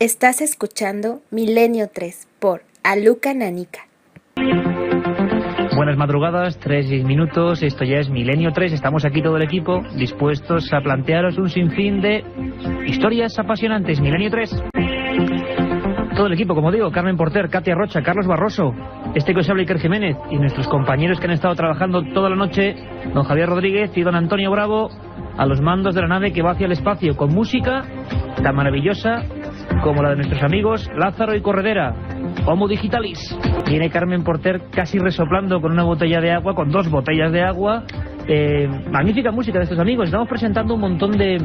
Estás escuchando Milenio 3 por Aluca Nanica. Buenas madrugadas, 3 minutos, esto ya es Milenio 3, estamos aquí todo el equipo dispuestos a plantearos un sinfín de historias apasionantes. Milenio 3. Todo el equipo, como digo, Carmen Porter, Katia Rocha, Carlos Barroso, que os habla Iker Jiménez y nuestros compañeros que han estado trabajando toda la noche, don Javier Rodríguez y don Antonio Bravo, a los mandos de la nave que va hacia el espacio con música tan maravillosa como la de nuestros amigos Lázaro y Corredera. Homo Digitalis. Viene Carmen Porter casi resoplando con una botella de agua, con 2 botellas de agua. Magnífica música de estos amigos. Estamos presentando un montón de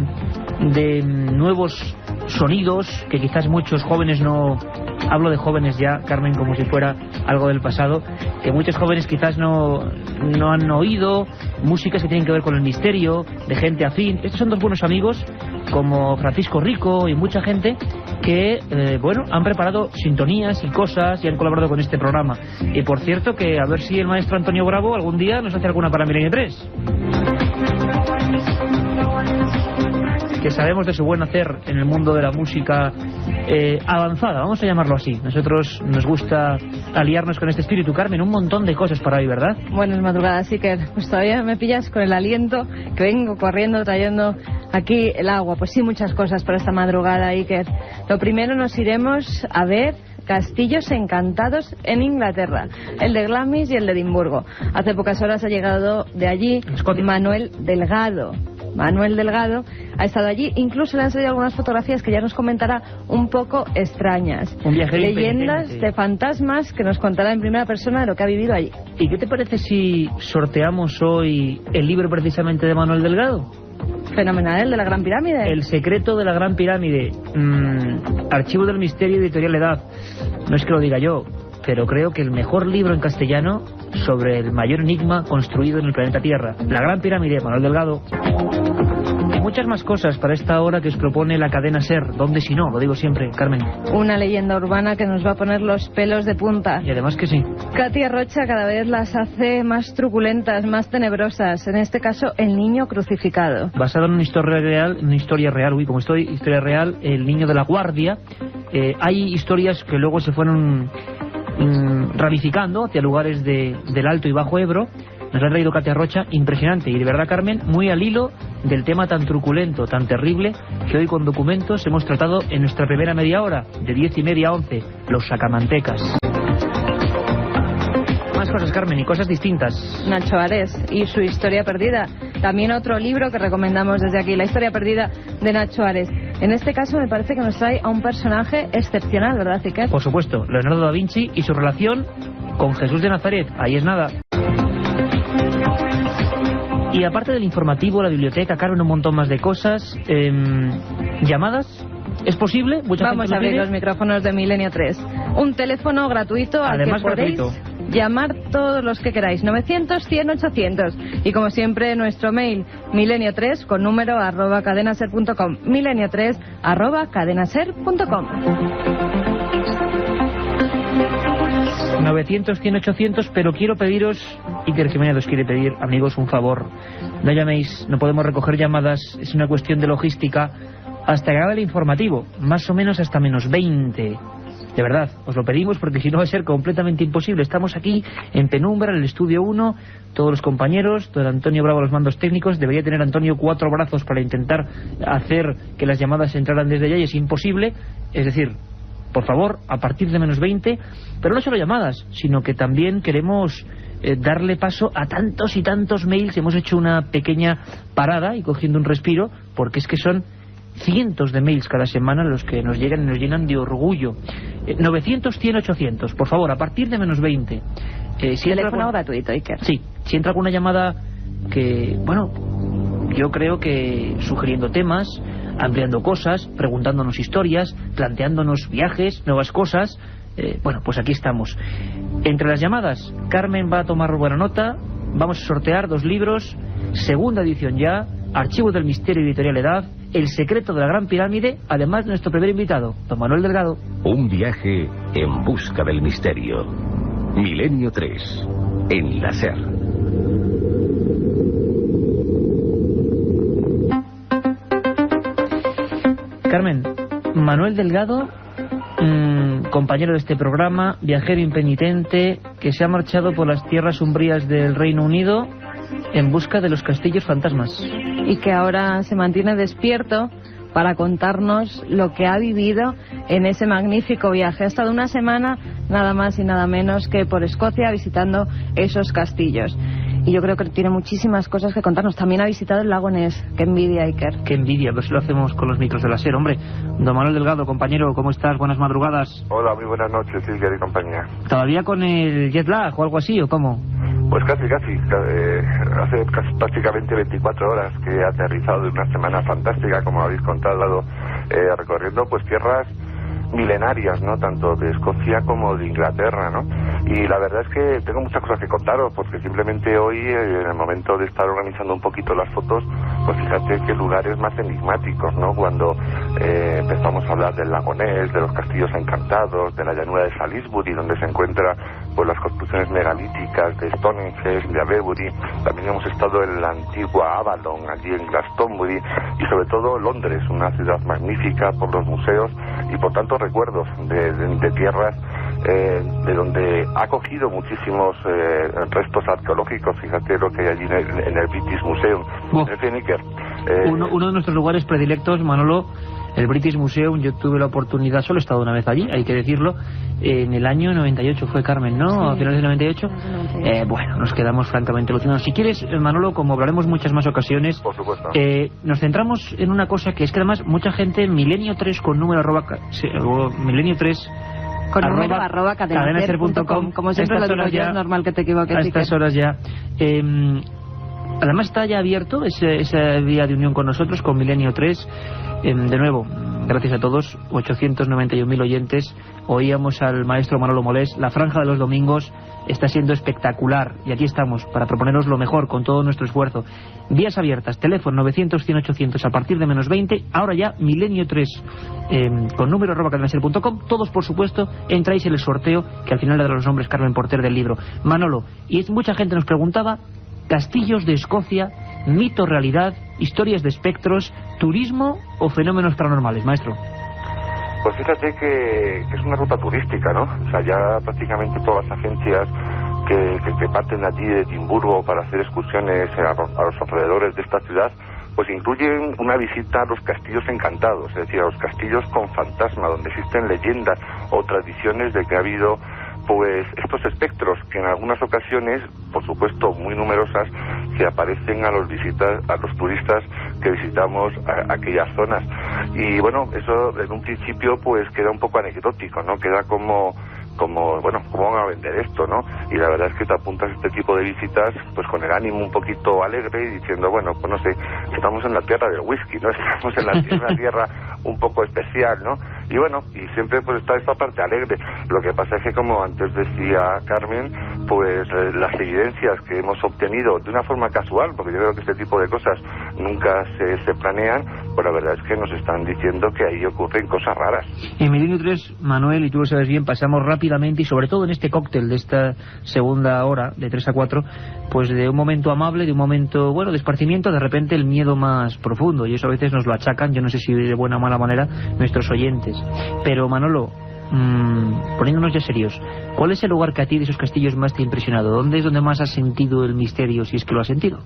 nuevos sonidos que quizás muchos jóvenes no... Hablo de jóvenes ya, Carmen, como si fuera algo del pasado, que muchos jóvenes quizás no han oído, músicas que tienen que ver con el misterio, de gente afín. Estos son 2 buenos amigos, como Francisco Rico y mucha gente que, han preparado sintonías y cosas y han colaborado con este programa. Y por cierto, que a ver si el maestro Antonio Bravo algún día nos hace alguna para Milenio 3. Que sabemos de su buen hacer en el mundo de la música avanzada, vamos a llamarlo así. Nosotros nos gusta aliarnos con este espíritu. Carmen, un montón de cosas para hoy, ¿verdad? Buenas madrugadas, Iker. Pues todavía me pillas con el aliento, que vengo corriendo trayendo aquí el agua. Pues sí, muchas cosas para esta madrugada, Iker. Lo primero, nos iremos a ver castillos encantados en Inglaterra, el de Glamis y el de Edimburgo. Hace pocas horas ha llegado de allí Manuel Delgado ha estado allí, incluso le han salido algunas fotografías que ya nos comentará un poco extrañas. Un viajero leyendas de fantasmas que nos contará en primera persona de lo que ha vivido allí. ¿Y qué te parece si sorteamos hoy el libro precisamente de Manuel Delgado? Fenomenal, el de la Gran Pirámide. El secreto de la Gran Pirámide. Archivo del Misterio, Editorial Edad. No es que lo diga yo, pero creo que el mejor libro en castellano sobre el mayor enigma construido en el planeta Tierra. La Gran Pirámide, Manuel Delgado. Y muchas más cosas para esta hora que os propone la cadena SER. ¿Dónde si no? Lo digo siempre, Carmen. Una leyenda urbana que nos va a poner los pelos de punta. Y además que sí. Katia Rocha cada vez las hace más truculentas, más tenebrosas. En este caso, el niño crucificado. Basado en una historia real, historia real, el niño de la guardia. Hay historias que luego se fueron ramificando hacia lugares del Alto y Bajo Ebro. Nos lo ha traído Katia Rocha, impresionante. Y de verdad, Carmen, muy al hilo del tema tan truculento, tan terrible, que hoy con documentos hemos tratado en nuestra primera media hora, de 10:30 a 11, los sacamantecas. Más cosas, Carmen, y cosas distintas. Nacho Ares y su historia perdida. También otro libro que recomendamos desde aquí, La historia perdida de Nacho Ares. En este caso me parece que nos trae a un personaje excepcional, ¿verdad, Iker? Por supuesto, Leonardo da Vinci y su relación con Jesús de Nazaret. Ahí es nada. Y aparte del informativo, la biblioteca, Carmen, un montón más de cosas. ¿Llamadas? ¿Es posible? Vamos a abrir los micrófonos de Milenio 3. Un teléfono gratuito al además que podéis llamar todos los que queráis. 900-100-800. Y como siempre, nuestro mail, milenio3 con número @cadenaser.com. Milenio3 @cadenaser.com. 900-100-800, pero quiero pediros, Iker Jiménez os quiere pedir, amigos, un favor. No llaméis, no podemos recoger llamadas, es una cuestión de logística, hasta que acabe el informativo, más o menos hasta -20. De verdad, os lo pedimos porque si no va a ser completamente imposible. Estamos aquí en penumbra, en el estudio 1, todos los compañeros, don Antonio Bravo a los mandos técnicos. Debería tener Antonio 4 brazos para intentar hacer que las llamadas entraran desde allá y es imposible. Es decir, por favor, a partir de -20, pero no solo llamadas, sino que también queremos darle paso a tantos y tantos mails. Hemos hecho una pequeña parada y cogiendo un respiro, porque es que son cientos de mails cada semana los que nos llegan y nos llenan de orgullo. 900-100-800, por favor, a partir de -20. Si teléfono gratuito, Iker. Sí, si entra alguna llamada que, yo creo que sugiriendo temas, ampliando cosas, preguntándonos historias, planteándonos viajes, nuevas cosas, pues aquí estamos. Entre las llamadas, Carmen va a tomar buena nota. Vamos a sortear 2 libros, segunda edición ya, Archivo del Misterio, Editorial Edad, El secreto de la Gran Pirámide, además de nuestro primer invitado, don Manuel Delgado. Un viaje en busca del misterio. Milenio 3, en la SER. Carmen, Manuel Delgado compañero de este programa, viajero impenitente, que se ha marchado por las tierras umbrías del Reino Unido en busca de los castillos fantasmas. Y que ahora se mantiene despierto para contarnos lo que ha vivido en ese magnífico viaje. Ha estado una semana nada más y nada menos que por Escocia visitando esos castillos. Y yo creo que tiene muchísimas cosas que contarnos. También ha visitado el lago Ness. Qué envidia, Iker. Qué envidia, pues lo hacemos con los micros de la SER, hombre. Don Manuel Delgado, compañero, ¿cómo estás? Buenas madrugadas. Hola, muy buenas noches, Silvia y compañía. ¿Todavía con el jet lag o algo así, o cómo? Pues casi. Hace prácticamente 24 horas que he aterrizado de una semana fantástica, como habéis contado, recorriendo pues tierras milenarias, ¿no? Tanto de Escocia como de Inglaterra, ¿no? Y la verdad es que tengo muchas cosas que contaros, porque simplemente hoy, en el momento de estar organizando un poquito las fotos, pues fíjate qué lugares más enigmáticos, ¿no? Cuando empezamos a hablar del lago Ness, de los castillos encantados, de la llanura de Salisbury, donde se encuentra pues las construcciones megalíticas de Stonehenge, de Avebury. También hemos estado en la antigua Avalon, allí en Glastonbury, y sobre todo Londres, una ciudad magnífica por los museos y por tantos recuerdos de tierras de donde ha cogido muchísimos restos arqueológicos. Fíjate lo que hay allí en el British Museum. En fin, Iker, uno de nuestros lugares predilectos, Manolo, el British Museum. Yo tuve la oportunidad, solo he estado una vez allí, hay que decirlo, en el año 98 fue, Carmen, ¿no? Sí. A finales del 98. Bueno, nos quedamos francamente alucinados. Si quieres, Manolo, como hablaremos muchas más ocasiones, por supuesto, nos centramos en una cosa que es que además mucha gente, Milenio3 con número Milenio3 con número @cadenaser.com. Como siempre lo digo yo, es normal que te equivoques. A estas horas ya. Además está ya abierto esa vía de unión con nosotros, con Milenio3. De nuevo, gracias a todos, 891.000 oyentes. Oíamos al maestro Manolo Molés. La franja de los domingos está siendo espectacular y aquí estamos para proponeros lo mejor con todo nuestro esfuerzo. Vías abiertas, teléfono 900-100-800 a partir de -20. Ahora ya Milenio3 con número @cadenaser.com. Todos, por supuesto, entráis en el sorteo que al final le dará los nombres Carmen Porter del libro. Manolo, y mucha gente nos preguntaba: castillos de Escocia, mito, realidad, historias de espectros, turismo o fenómenos paranormales, maestro. Pues fíjate que es una ruta turística, ¿no? O sea, ya prácticamente todas las agencias que parten allí de Edimburgo para hacer excursiones a los alrededores de esta ciudad, pues incluyen una visita a los castillos encantados, es decir, a los castillos con fantasma, donde existen leyendas o tradiciones de que ha habido pues estos espectros que en algunas ocasiones, por supuesto muy numerosas, se aparecen a los turistas que visitamos aquellas zonas. Y bueno, eso en un principio pues queda un poco anecdótico, ¿no? Queda como bueno, ¿cómo van a vender esto, no? Y la verdad es que te apuntas a este tipo de visitas pues con el ánimo un poquito alegre y diciendo, bueno, pues no sé, estamos en la tierra del whisky, ¿no? Estamos en una tierra un poco especial, ¿no? Y bueno, y siempre pues está esta parte alegre. Lo que pasa es que, como antes decía Carmen, pues las evidencias que hemos obtenido de una forma casual, porque yo creo que este tipo de cosas nunca se planean, pues la verdad es que nos están diciendo que ahí ocurren cosas raras. En Milenio3, Manuel, y tú lo sabes bien, pasamos rápidamente, y sobre todo en este cóctel de esta segunda hora, de 3 a 4, pues de un momento amable, de un momento, bueno, de esparcimiento, de repente el miedo más profundo, y eso a veces nos lo achacan, yo no sé si de buena o mala manera, nuestros oyentes. Pero Manolo, poniéndonos ya serios, ¿cuál es el lugar que a ti de esos castillos más te ha impresionado? ¿Dónde es donde más has sentido el misterio, si es que lo has sentido?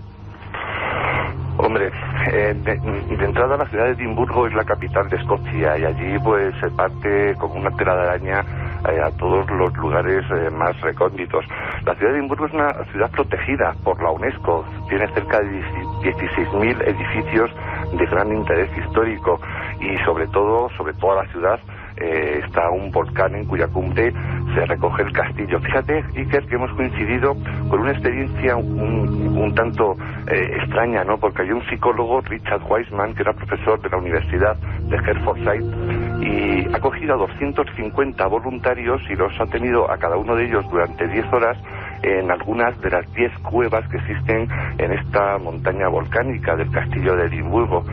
Hombre, de entrada la ciudad de Edimburgo es la capital de Escocia y allí pues se parte como una tela de araña a todos los lugares más recónditos. La ciudad de Edimburgo es una ciudad protegida por la UNESCO, tiene cerca de 16.000 edificios de gran interés histórico y sobre toda la ciudad está un volcán en cuya cumbre se recoge el castillo. Fíjate, Iker, que hemos coincidido con una experiencia un tanto extraña, ¿no? Porque hay un psicólogo, Richard Wiseman, que era profesor de la Universidad de Hertfordshire, y ha cogido a 250 voluntarios y los ha tenido a cada uno de ellos durante 10 horas en algunas de las 10 cuevas que existen en esta montaña volcánica del castillo de Edimburgo.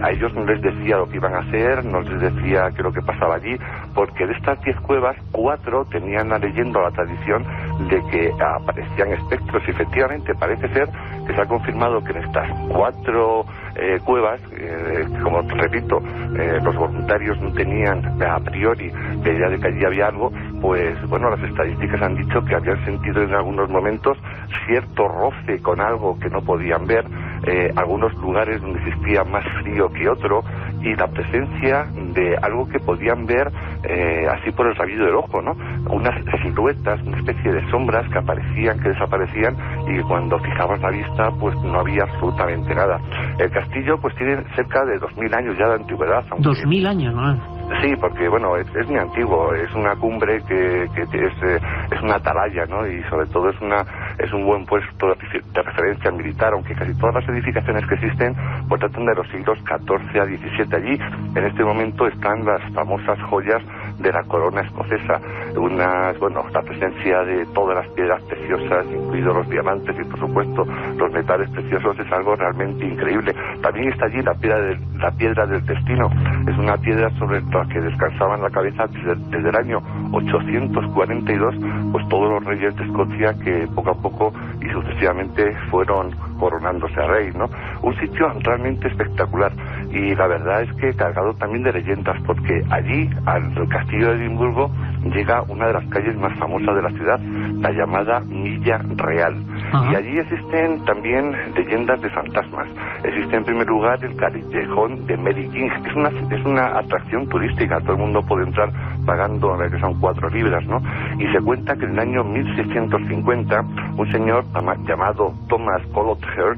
A ellos no les decía lo que iban a hacer, no les decía qué es lo que pasaba allí, porque de estas 10 cuevas, 4 tenían la leyenda o la tradición de que aparecían espectros, y efectivamente parece ser que se ha confirmado que en estas 4 cuevas, como repito, los voluntarios no tenían a priori la idea de que allí había algo, pues bueno, las estadísticas han dicho que habían sentido en algunos momentos cierto roce con algo que no podían ver, algunos lugares donde existía más frío que otro, y la presencia de algo que podían ver así por el rabillo del ojo, ¿no? Unas siluetas, una especie de sombras que aparecían, que desaparecían, y cuando fijabas la vista pues no había absolutamente nada. El castillo pues tiene cerca de 2000 años ya de antigüedad. 2000 años, ¿no? Sí, porque bueno, es muy antiguo, es una cumbre que es una atalaya, ¿no? Y sobre todo es un buen puesto de referencia militar, aunque casi todas las edificaciones que existen pues tratan de los siglos XIV a XVII. Allí en este momento están las famosas joyas de la corona escocesa, la presencia de todas las piedras preciosas, incluidos los diamantes y por supuesto los metales preciosos, es algo realmente increíble. También está allí la piedra del destino, es una piedra sobre la que descansaban la cabeza desde el año 842, pues todos los reyes de Escocia que poco a poco y sucesivamente fueron coronándose a rey, ¿no? Un sitio realmente espectacular, y la verdad es que cargado también de leyendas, porque allí, al castillo de Edimburgo, llega una de las calles más famosas de la ciudad, la llamada Milla Real. Ajá. Y allí existen también leyendas de fantasmas. Existe en primer lugar el callejón de Mary King. Es una atracción turística, todo el mundo puede entrar pagando, que son 4 libras, ¿no? Y se cuenta que en el año 1650 un señor llamado Thomas Colother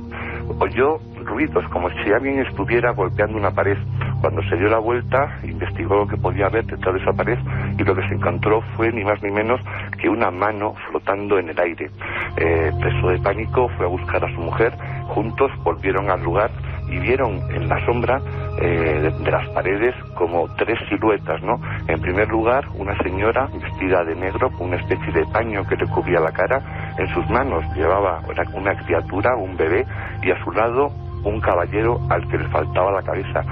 oyó ruidos como si alguien estuviera golpeando una pared. Cuando se dio la vuelta, investigó lo que podía ver detrás de esa pared, y lo que se encontró fue ni más ni menos que una mano flotando en el aire. Preso de pánico, fue a buscar a su mujer. Juntos volvieron al lugar y vieron en la sombra de las paredes como 3 siluetas, ¿no? En primer lugar, una señora vestida de negro con una especie de paño que le cubría la cara. En sus manos llevaba una criatura, un bebé, y a su lado un caballero al que le faltaba la cabeza.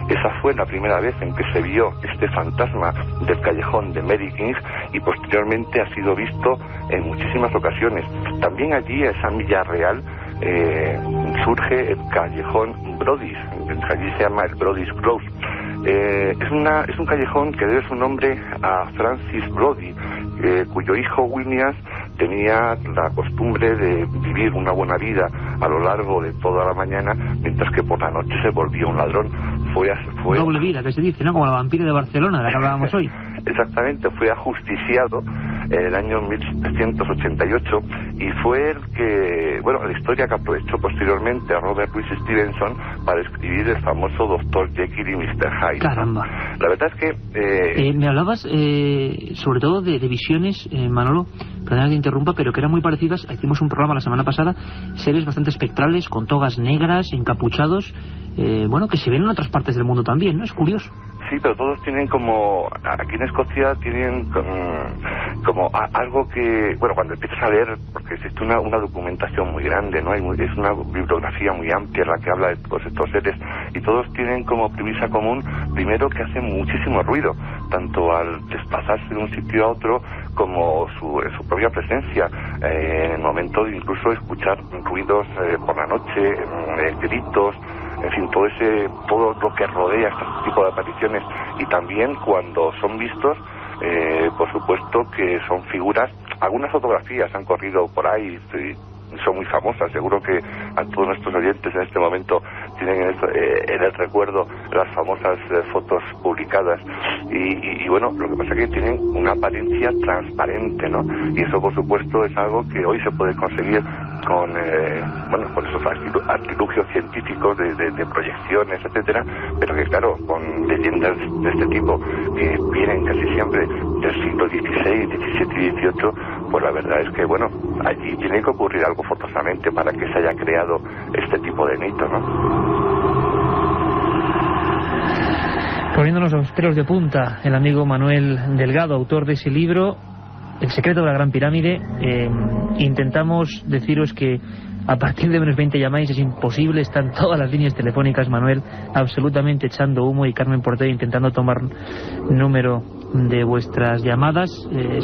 Esa fue la primera vez en que se vio este fantasma del callejón de Mary King, y posteriormente ha sido visto en muchísimas ocasiones. También allí, en esa Milla Real, surge el callejón Brodys, allí se llama el Brodys Close. Es un callejón que debe su nombre a Francis Brodie, cuyo hijo Williams tenía la costumbre de vivir una buena vida a lo largo de toda la mañana, mientras que por la noche se volvía un ladrón. Fue doble vida, que se dice, ¿no? Como la vampira de Barcelona, de la que hablábamos hoy. Exactamente, fue ajusticiado en el año 1788, y fue el que, la historia que aprovechó posteriormente a Robert Louis Stevenson para escribir el famoso Dr. Jekyll y Mr. Hyde. Caramba. La verdad es que... me hablabas sobre todo de visiones, Manolo, perdona que te interrumpa, pero que eran muy parecidas. Hicimos un programa la semana pasada, seres bastante espectrales, con togas negras, encapuchados, que se ven en otras partes del mundo también, ¿no? Es curioso. Sí, pero todos tienen como... Aquí en Escocia tienen como algo que... cuando empiezas a leer, porque existe una documentación muy grande, ¿no? Es una bibliografía muy amplia la que habla de todos estos seres, y todos tienen como premisa común, primero, que hacen muchísimo ruido, tanto al desplazarse de un sitio a otro, como su propia presencia, en el momento de incluso escuchar ruidos por la noche, gritos, en fin, todo lo que rodea este tipo de apariciones. Y también cuando son vistos, por supuesto que son figuras. Algunas fotografías han corrido por ahí y son muy famosas. Seguro que a todos nuestros oyentes en este momento tienen en el recuerdo las famosas fotos publicadas, y lo que pasa es que tienen una apariencia transparente, ¿no? Y eso, por supuesto, es algo que hoy se puede conseguir con esos artilugios científicos de proyecciones, etcétera, pero que claro, con leyendas de este tipo que vienen casi siempre del siglo XVI, XVII y XVIII, pues la verdad es que allí tiene que ocurrir algo forzosamente para que se haya creado este tipo de mito, ¿no? Poniéndonos los pelos de punta, el amigo Manuel Delgado, autor de ese libro, El secreto de la Gran Pirámide. Intentamos deciros que a partir de menos 20 llamáis, es imposible, están todas las líneas telefónicas, Manuel, absolutamente echando humo, y Carmen Portero intentando tomar número de vuestras llamadas.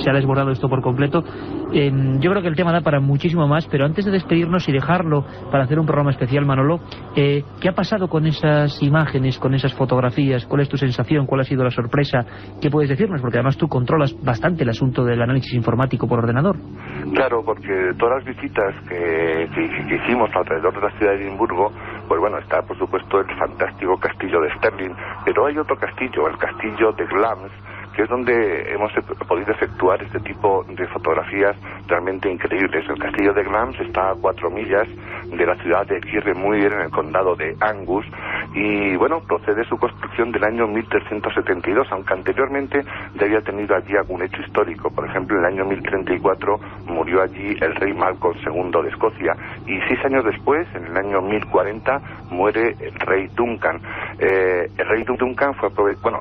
Se ha desbordado esto por completo. Yo creo que el tema da para muchísimo más, pero antes de despedirnos y dejarlo para hacer un programa especial, Manolo, ¿qué ha pasado con esas imágenes, con esas fotografías? ¿Cuál es tu sensación? ¿Cuál ha sido la sorpresa? ¿Qué puedes decirnos? Porque además tú controlas bastante el asunto del análisis informático por ordenador. Claro, porque todas las visitas que hicimos alrededor de la ciudad de Edimburgo, pues bueno, está por supuesto el fantástico castillo de Stirling, pero hay otro castillo, el castillo de Glamis, que es donde hemos podido efectuar este tipo de fotografías realmente increíbles. El castillo de Glamis está a 4 millas de la ciudad de Kirriemuir, en el condado de Angus, y bueno, procede su construcción del año 1372, aunque anteriormente ya había tenido allí algún hecho histórico. Por ejemplo, en el año 1034 murió allí el rey Malcolm II de Escocia, y 6 años después, en el año 1040, muere el rey Duncan. El rey Duncan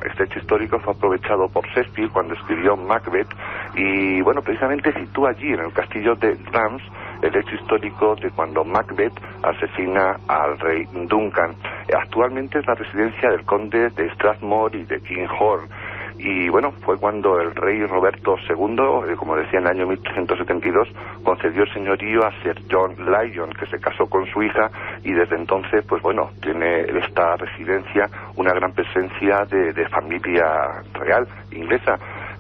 este hecho histórico fue aprovechado por Shakespeare cuando escribió Macbeth, y bueno, precisamente sitúa allí en el castillo de Glamis el hecho histórico de cuando Macbeth asesina al rey Duncan. Actualmente es la residencia del conde de Strathmore y de Kinghorn. Y bueno, fue cuando el rey Roberto II, como decía, en el año 1372, concedió el señorío a Sir John Lyon, que se casó con su hija, y desde entonces, pues bueno, tiene esta residencia una gran presencia de familia real inglesa.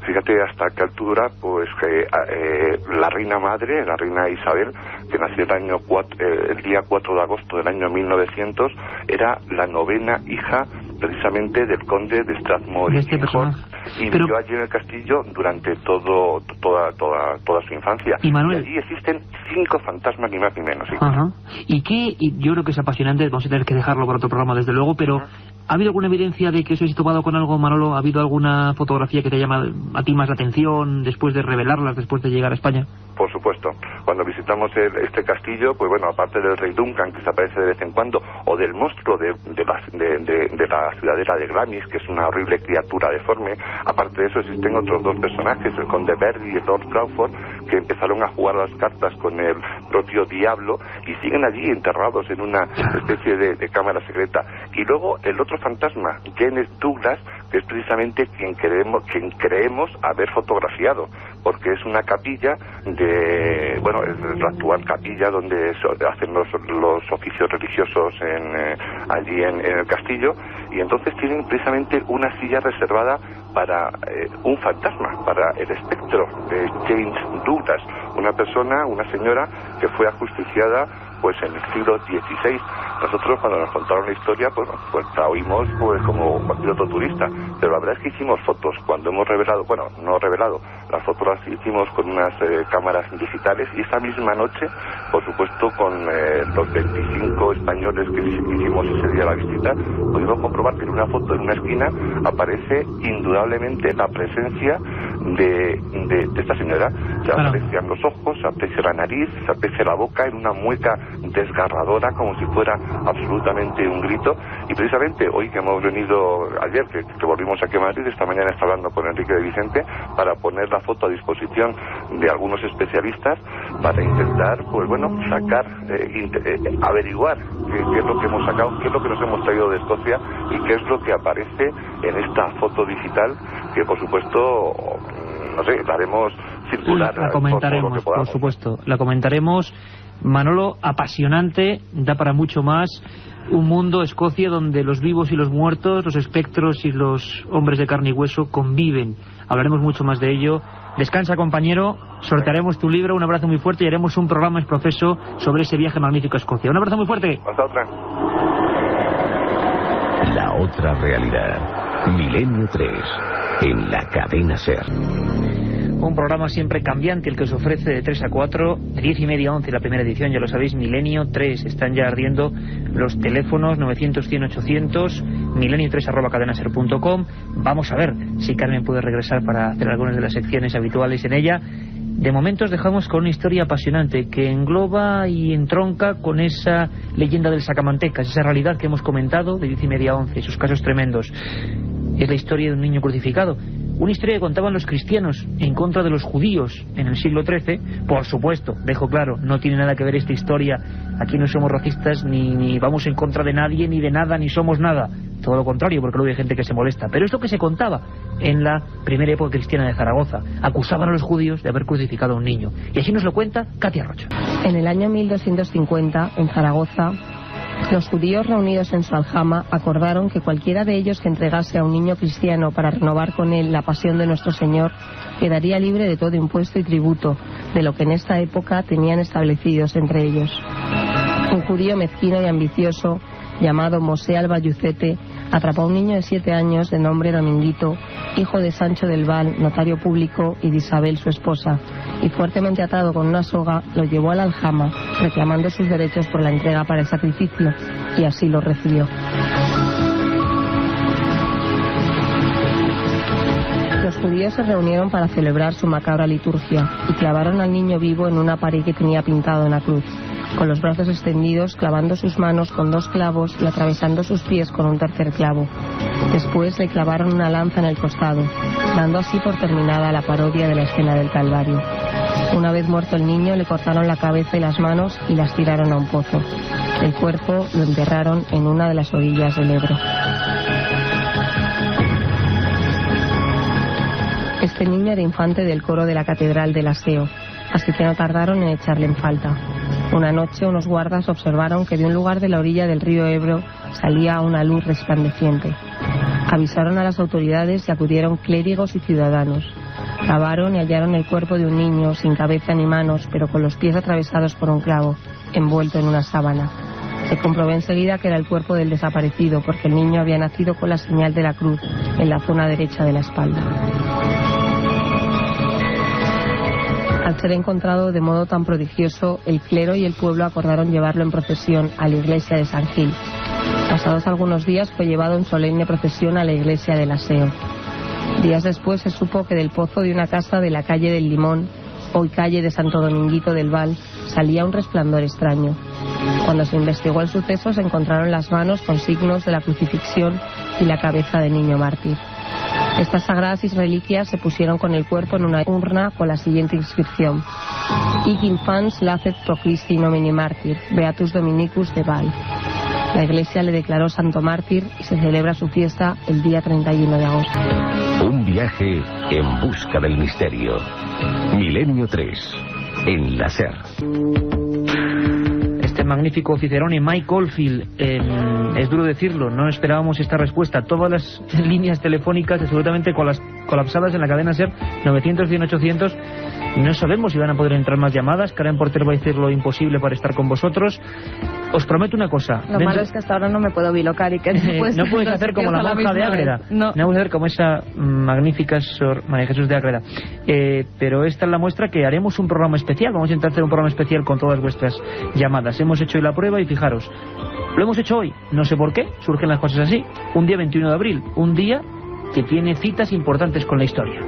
Fíjate hasta qué altura, pues que la reina madre, la reina Isabel, que nació el día 4 de agosto del año 1900, era la 9ª hija precisamente del conde de Strathmore y vivió allí en el castillo durante toda su infancia. Y Manuel, allí existen 5 fantasmas, ni más ni menos. ¿Sí? Ajá. Y yo creo que es apasionante, vamos a tener que dejarlo para otro programa, desde luego, pero ¿ha habido alguna evidencia de que os habéis topado con algo, Manolo? ¿Ha habido alguna fotografía que te llama a ti más la atención después de revelarlas, después de llegar a España? Por supuesto. Cuando visitamos este castillo, pues bueno, aparte del rey Duncan, que se aparece de vez en cuando, o del monstruo de la ciudadela de Glamis, que es una horrible criatura deforme, aparte de eso existen otros 2 personajes, el conde Berry y el Lord Crawford, que empezaron a jugar las cartas con el propio diablo y siguen allí enterrados en una especie de cámara secreta. Y luego el otro fantasma, James Douglas, que es precisamente quien creemos haber fotografiado, porque es una capilla es la actual capilla donde hacen los oficios religiosos allí en el castillo, y entonces tienen precisamente una silla reservada para un fantasma, para el espectro de James Douglas, una señora que fue ajusticiada pues en el siglo XVI. Nosotros cuando nos contaron la historia pues la oímos pues como cualquier otro turista, pero la verdad es que hicimos fotos cuando hemos revelado, las fotos las hicimos con unas cámaras digitales, y esa misma noche, por supuesto, con los 25 españoles que hicimos ese día la visita, pudimos comprobar que en una foto en una esquina aparece indudablemente la presencia de esta señora. Se aprecian los ojos, se aprecia la nariz, se aprecia la boca en una mueca desgarradora, como si fuera absolutamente un grito. Y precisamente hoy que hemos venido, ayer que volvimos aquí a Madrid, esta mañana está hablando con Enrique de Vicente para poner la foto a disposición de algunos especialistas para intentar, pues bueno, sacar, averiguar qué es lo que hemos sacado, qué es lo que nos hemos traído de Escocia y qué es lo que aparece en esta foto digital, que por supuesto, no sé, la haremos circular. La comentaremos, por supuesto, la comentaremos. Manolo, apasionante, da para mucho más. Un mundo, Escocia, donde los vivos y los muertos, los espectros y los hombres de carne y hueso conviven. Hablaremos mucho más de ello. Descansa, compañero, sortearemos tu libro, un abrazo muy fuerte, y haremos un programa exprofeso sobre ese viaje magnífico a Escocia. Un abrazo muy fuerte. Hasta otra. La otra realidad. Milenio 3, en la cadena SER. Un programa siempre cambiante, el que os ofrece de 3 a 4, de 10:30 a 11 la primera edición, ya lo sabéis, Milenio 3. Están ya ardiendo los teléfonos 900-100-800, milenio3@cadenaser.com. Vamos a ver si Carmen puede regresar para hacer algunas de las secciones habituales en ella. De momento os dejamos con una historia apasionante que engloba y entronca con esa leyenda del Sacamantecas, esa realidad que hemos comentado de 10:30 a 11, esos casos tremendos. Es la historia de un niño crucificado. una historia que contaban los cristianos en contra de los judíos en el siglo XIII. Por supuesto, dejo claro, no tiene nada que ver esta historia, aquí no somos racistas, ni vamos en contra de nadie, ni de nada, ni somos nada, todo lo contrario, porque luego hay gente que se molesta. Pero esto que se contaba en la primera época cristiana de Zaragoza, acusaban a los judíos de haber crucificado a un niño, y así nos lo cuenta Katia Rocha. En el año 1250, en Zaragoza, los judíos reunidos en su aljama acordaron que cualquiera de ellos que entregase a un niño cristiano para renovar con él la pasión de nuestro Señor quedaría libre de todo impuesto y tributo, de lo que en esta época tenían establecidos entre ellos. Un judío mezquino y ambicioso, llamado Mosé Albayucete, atrapó a un niño de 7 años de nombre Dominguito, hijo de Sancho del Val, notario público, y de Isabel, su esposa, y fuertemente atado con una soga, lo llevó a la aljama, reclamando sus derechos por la entrega para el sacrificio, y así lo recibió. Los judíos se reunieron para celebrar su macabra liturgia, y clavaron al niño vivo en una pared que tenía pintado una cruz, con los brazos extendidos, clavando sus manos con 2 clavos y atravesando sus pies con un tercer clavo. Después le clavaron una lanza en el costado, dando así por terminada la parodia de la escena del Calvario. Una vez muerto el niño, le cortaron la cabeza y las manos y las tiraron a un pozo. El cuerpo lo enterraron en una de las orillas del Ebro. Este niño era infante del coro de la Catedral del Aseo, así que no tardaron en echarle en falta. Una noche unos guardas observaron que de un lugar de la orilla del río Ebro salía una luz resplandeciente. Avisaron a las autoridades y acudieron clérigos y ciudadanos. Cavaron y hallaron el cuerpo de un niño sin cabeza ni manos, pero con los pies atravesados por un clavo, envuelto en una sábana. Se comprobó enseguida que era el cuerpo del desaparecido, porque el niño había nacido con la señal de la cruz en la zona derecha de la espalda. Al ser encontrado de modo tan prodigioso, el clero y el pueblo acordaron llevarlo en procesión a la iglesia de San Gil. Pasados algunos días fue llevado en solemne procesión a la iglesia del Aseo. Días después se supo que del pozo de una casa de la calle del Limón, hoy calle de Santo Dominguito del Val, salía un resplandor extraño. Cuando se investigó el suceso, se encontraron las manos con signos de la crucifixión y la cabeza del niño mártir. Estas sagradas reliquias se pusieron con el cuerpo en una urna con la siguiente inscripción: Hic infans lacet pro Christi nomini martir, Beatus Dominicus de Val. La iglesia le declaró santo mártir y se celebra su fiesta el día 31 de agosto. Un viaje en busca del misterio. Milenio 3, en la SER. Magnífico Cicerone, Mike Oldfield, es duro decirlo, no esperábamos esta respuesta. Todas las líneas telefónicas absolutamente colapsadas en la cadena SER, 900, 100, 800. No sabemos si van a poder entrar más llamadas. Karen Porter va a decir lo imposible para estar con vosotros. Os prometo una cosa. Lo malo es que hasta ahora no me puedo bilocar y que no puedes hacer como la monja de Ágreda. No puedes hacer como esa magnífica Sor María Jesús de Ágreda. Pero esta es la muestra que haremos un programa especial. Vamos a intentar hacer un programa especial con todas vuestras llamadas. Hemos hecho hoy la prueba y fijaros, lo hemos hecho hoy. No sé por qué, surgen las cosas así. Un día 21 de abril, un día que tiene citas importantes con la historia.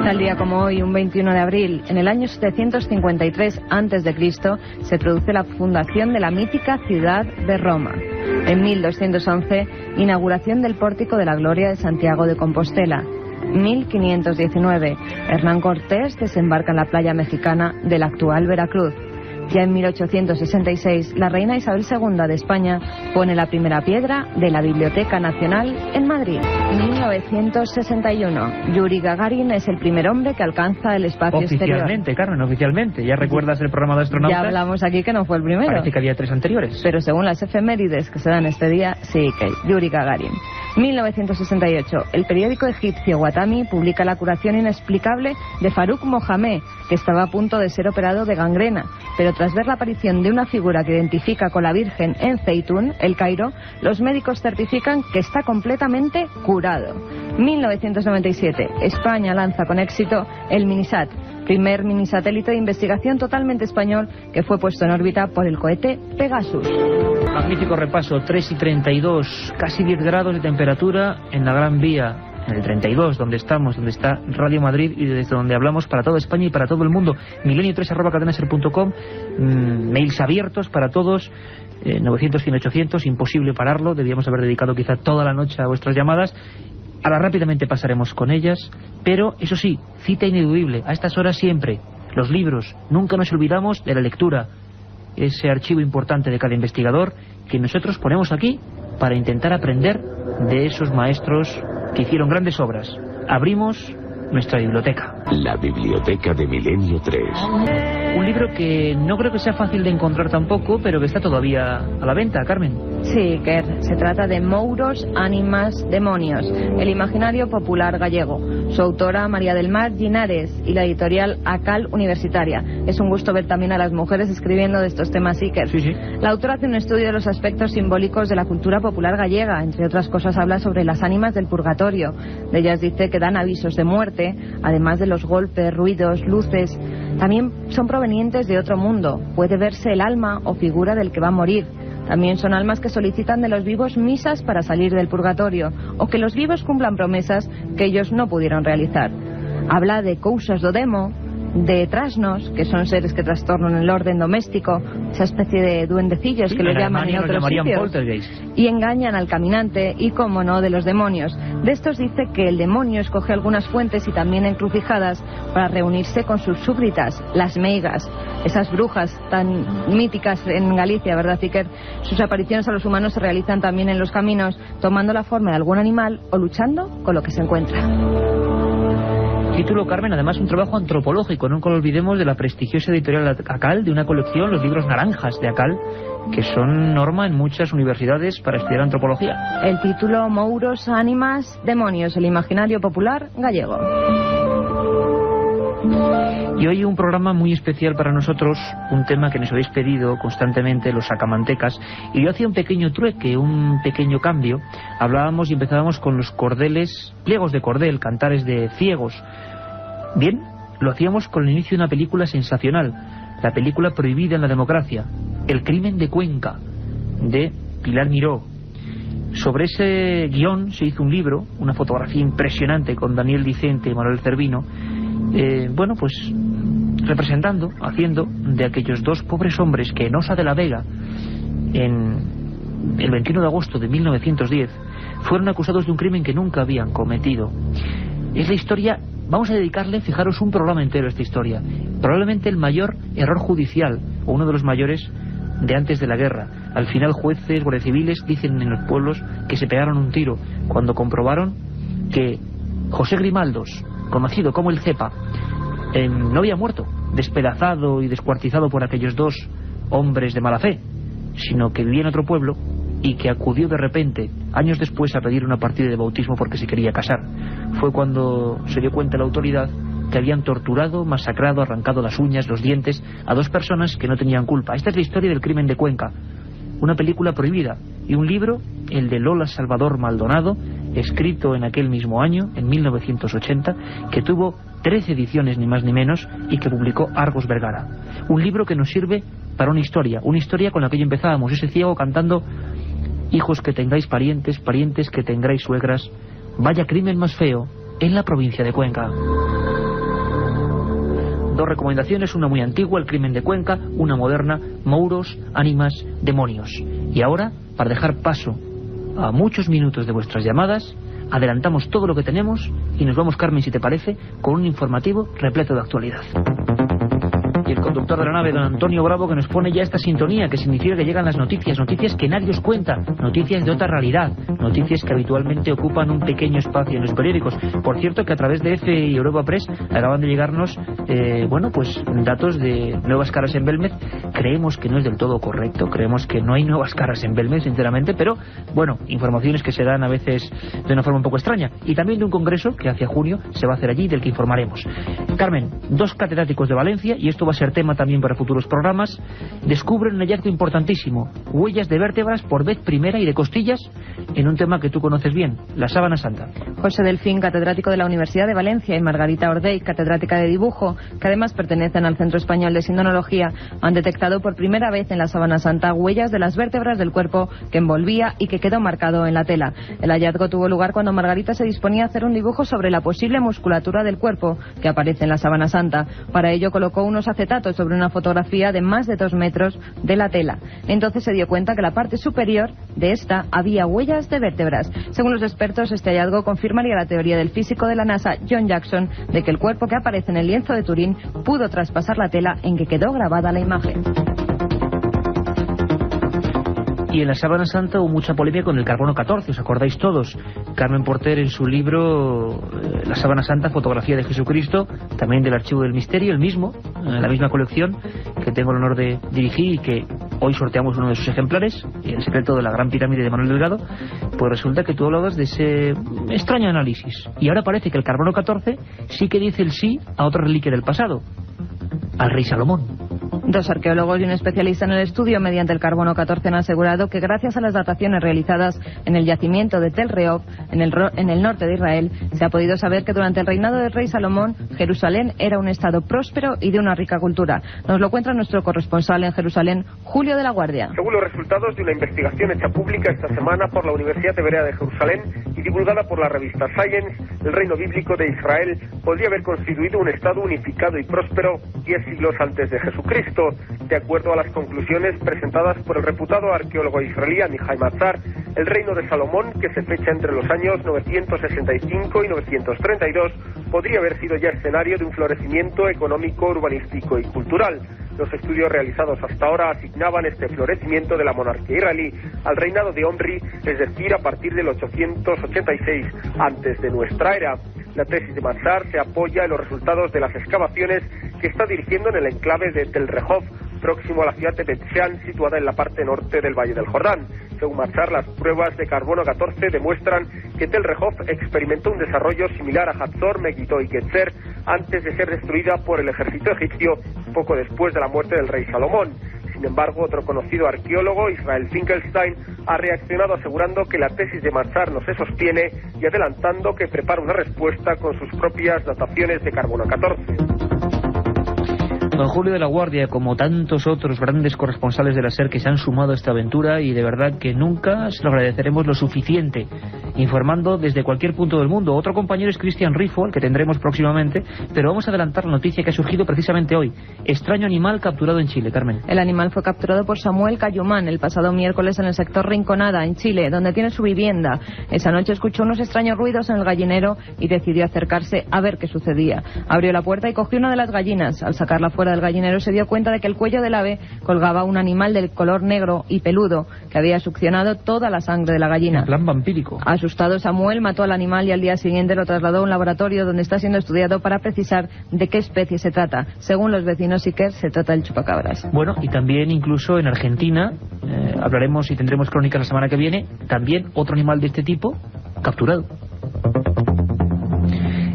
Tal día como hoy, un 21 de abril, en el año 753 a.C., se produce la fundación de la mítica ciudad de Roma. En 1211, inauguración del Pórtico de la Gloria de Santiago de Compostela. 1519, Hernán Cortés desembarca en la playa mexicana de la actual Veracruz. Ya en 1866, la reina Isabel II de España pone la primera piedra de la Biblioteca Nacional en Madrid. 1961, Yuri Gagarin es el primer hombre que alcanza el espacio exterior. Oficialmente, Carmen, oficialmente. ¿Ya recuerdas el programa de astronautas? Ya hablamos aquí que no fue el primero. Parece que había 3 anteriores. Pero según las efemérides que se dan este día, sí que Yuri Gagarin. 1968, el periódico egipcio Watami publica la curación inexplicable de Farouk Mohamed, que estaba a punto de ser operado de gangrena, pero tras ver la aparición de una figura que identifica con la Virgen en Zeitún, El Cairo, los médicos certifican que está completamente curado. 1997, España lanza con éxito el Minisat, primer minisatélite de investigación totalmente español que fue puesto en órbita por el cohete Pegasus. Magnífico repaso, 3:32, casi 10 grados de temperatura en la Gran Vía, en el 32, donde estamos, donde está Radio Madrid y desde donde hablamos para toda España y para todo el mundo. milenio3@cadenaser.com, mails abiertos para todos, 900, 100, 800, imposible pararlo, debíamos haber dedicado quizá toda la noche a vuestras llamadas. Ahora rápidamente pasaremos con ellas, pero eso sí, cita ineludible, a estas horas siempre, los libros. Nunca nos olvidamos de la lectura, ese archivo importante de cada investigador que nosotros ponemos aquí para intentar aprender de esos maestros que hicieron grandes obras. Abrimos nuestra biblioteca. La biblioteca de Milenio 3. Un libro que no creo que sea fácil de encontrar tampoco, pero que está todavía a la venta, Carmen. Sí, Iker, se trata de Mouros, Ánimas, Demonios, el imaginario popular gallego. Su autora, María del Mar Linares, y la editorial ACAL Universitaria. Es un gusto ver también a las mujeres escribiendo de estos temas, Iker. Sí, sí. La autora hace un estudio de los aspectos simbólicos de la cultura popular gallega. Entre otras cosas habla sobre las ánimas del purgatorio. De ellas dice que dan avisos de muerte, además de los golpes, ruidos, luces. También son provenientes de otro mundo. Puede verse el alma o figura del que va a morir. También son almas que solicitan de los vivos misas para salir del purgatorio, o que los vivos cumplan promesas que ellos no pudieron realizar. Habla de cousas do demo, de trasnos, que son seres que trastornan el orden doméstico, esa especie de duendecillos que lo llaman en otros sitios, y engañan al caminante, y como no, de los demonios. De estos dice que el demonio escoge algunas fuentes y también encrucijadas para reunirse con sus súbditas, las meigas, esas brujas tan míticas en Galicia, ¿verdad, Iker? Sus apariciones a los humanos se realizan también en los caminos, tomando la forma de algún animal o luchando con lo que se encuentra. Título, Carmen, además un trabajo antropológico. Nunca lo olvidemos de la prestigiosa editorial ACAL, de una colección, los libros naranjas de ACAL, que son norma en muchas universidades para estudiar antropología. El título, Mouros, Ánimas, Demonios, el imaginario popular gallego. Y hoy un programa muy especial para nosotros, un tema que nos habéis pedido constantemente los sacamantecas, y yo hacía un pequeño trueque, un pequeño cambio. Hablábamos y empezábamos con los cordeles, pliegos de cordel, cantares de ciegos. Bien, lo hacíamos con el inicio de una película sensacional, la película prohibida en la democracia, El crimen de Cuenca, de Pilar Miró. Sobre ese guión se hizo un libro, una fotografía impresionante con Daniel Dicente y Manuel Cervino, bueno, pues representando, haciendo de aquellos dos pobres hombres que en Osa de la Vega, en el 21 de agosto de 1910, fueron acusados de un crimen que nunca habían cometido. Es la historia, vamos a dedicarle, fijaros, un programa entero a esta historia. Probablemente el mayor error judicial, o uno de los mayores, de antes de la guerra. Al final jueces, guardias civiles dicen en los pueblos que se pegaron un tiro cuando comprobaron que José Grimaldos, conocido como el Cepa, no había muerto despedazado y descuartizado por aquellos dos hombres de mala fe, sino que vivía en otro pueblo y que acudió de repente, años después, a pedir una partida de bautismo porque se quería casar. Fue cuando se dio cuenta la autoridad que habían torturado, masacrado, arrancado las uñas, los dientes a dos personas que no tenían culpa. Esta es la historia del crimen de Cuenca, una película prohibida, y un libro, el de Lola Salvador Maldonado, escrito en aquel mismo año, en 1980, que tuvo 13 ediciones ni más ni menos, y que publicó Argos Vergara. Un libro que nos sirve para una historia con la que ya empezábamos, ese ciego cantando: hijos que tengáis parientes, parientes que tengáis suegras, vaya crimen más feo en la provincia de Cuenca. Dos recomendaciones, una muy antigua, El crimen de Cuenca, una moderna, Mouros, Ánimas, Demonios. Y ahora, para dejar paso a muchos minutos de vuestras llamadas, adelantamos todo lo que tenemos y nos vamos, Carmen, si te parece, con un informativo repleto de actualidad. Y el conductor de la nave, don Antonio Bravo, que nos pone ya esta sintonía, que significa que llegan las noticias, noticias que nadie os cuenta, noticias de otra realidad, noticias que habitualmente ocupan un pequeño espacio en los periódicos. Por cierto, que a través de EFE y Europa Press acaban de llegarnos, bueno, pues datos de nuevas caras en Belmez. Creemos que no es del todo correcto, creemos que no hay nuevas caras en Belmez, sinceramente, pero, bueno, informaciones que se dan a veces de una forma un poco extraña. Y también de un congreso que hacia junio se va a hacer allí, del que informaremos. Carmen, dos catedráticos de Valencia, y esto va a ser tema también para futuros programas, descubren un hallazgo importantísimo: huellas de vértebras por vez primera y de costillas en un tema que tú conoces bien, la sábana santa. José Delfín, catedrático de la Universidad de Valencia, y Margarita Ordey, catedrática de dibujo, que además pertenecen al Centro Español de Sindonología, han detectado por primera vez en la sábana santa huellas de las vértebras del cuerpo que envolvía y que quedó marcado en la tela. El hallazgo tuvo lugar cuando Margarita se disponía a hacer un dibujo sobre la posible musculatura del cuerpo que aparece en la Sábana Santa. Para ello colocó unos acetatos sobre una fotografía de más de 2 metros de la tela. Entonces se dio cuenta que la parte superior de esta había huellas de vértebras. Según los expertos, este hallazgo confirmaría la teoría del físico de la NASA, John Jackson, de que el cuerpo que aparece en el lienzo de Turín pudo traspasar la tela en que quedó grabada la imagen. Y en la Sábana Santa hubo mucha polémica con el carbono 14, ¿os acordáis todos? Carmen Porter, en su libro La Sábana Santa, fotografía de Jesucristo, también del Archivo del Misterio, el mismo, la misma colección que tengo el honor de dirigir y que hoy sorteamos uno de sus ejemplares, El secreto de la Gran Pirámide de Manuel Delgado. Pues resulta que tú hablabas de ese extraño análisis. Y ahora parece que el carbono 14 sí que dice el sí a otra reliquia del pasado, al rey Salomón. 2 arqueólogos y un especialista en el estudio mediante el carbono 14 han asegurado que gracias a las dataciones realizadas en el yacimiento de Tel Rehob, en el norte de Israel, se ha podido saber que durante el reinado del rey Salomón, Jerusalén era un estado próspero y de una rica cultura. Nos lo cuenta nuestro corresponsal en Jerusalén, Julio de la Guardia. Según los resultados de una investigación hecha pública esta semana por la Universidad Hebrea de Jerusalén y divulgada por la revista Science, el reino bíblico de Israel podría haber constituido un estado unificado y próspero 10 siglos antes de Jesucristo. De acuerdo a las conclusiones presentadas por el reputado arqueólogo israelí Mihai Matzar, el reino de Salomón, que se fecha entre los años 965 y 932, podría haber sido ya escenario de un florecimiento económico, urbanístico y cultural. Los estudios realizados hasta ahora asignaban este florecimiento de la monarquía israelí al reinado de Omri, es decir, a partir del 886 antes de nuestra era. La tesis de Matzar se apoya en los resultados de las excavaciones que está dirigiendo en el enclave de Tel Rehob, próximo a la ciudad de Bet-Shean, situada en la parte norte del Valle del Jordán. Según Matzar, las pruebas de carbono 14 demuestran que Tel Rehob experimentó un desarrollo similar a Hatzor, Megiddo y Getzer antes de ser destruida por el ejército egipcio poco después de la muerte del rey Salomón. Sin embargo, otro conocido arqueólogo, Israel Finkelstein, ha reaccionado asegurando que la tesis de Matzar no se sostiene y adelantando que prepara una respuesta con sus propias dataciones de carbono 14. Don Julio de la Guardia, como tantos otros grandes corresponsales de la SER que se han sumado a esta aventura, y de verdad que nunca se lo agradeceremos lo suficiente, informando desde cualquier punto del mundo. Otro compañero es Christian Rifo, al que tendremos próximamente, pero vamos a adelantar la noticia que ha surgido precisamente hoy. Extraño animal capturado en Chile, Carmen. El animal fue capturado por Samuel Cayumán el pasado miércoles en el sector Rinconada, en Chile, donde tiene su vivienda. Esa noche escuchó unos extraños ruidos en el gallinero y decidió acercarse a ver qué sucedía. Abrió la puerta y cogió una de las gallinas. Al sacarla fuera del gallinero se dio cuenta de que el cuello del ave colgaba un animal del color negro y peludo que había succionado toda la sangre de la gallina. En plan vampírico. Asustado, Samuel mató al animal y al día siguiente lo trasladó a un laboratorio donde está siendo estudiado para precisar de qué especie se trata. Según los vecinos Iker, se trata del chupacabras. Bueno, y también incluso en Argentina, hablaremos y tendremos crónicas la semana que viene, también otro animal de este tipo capturado.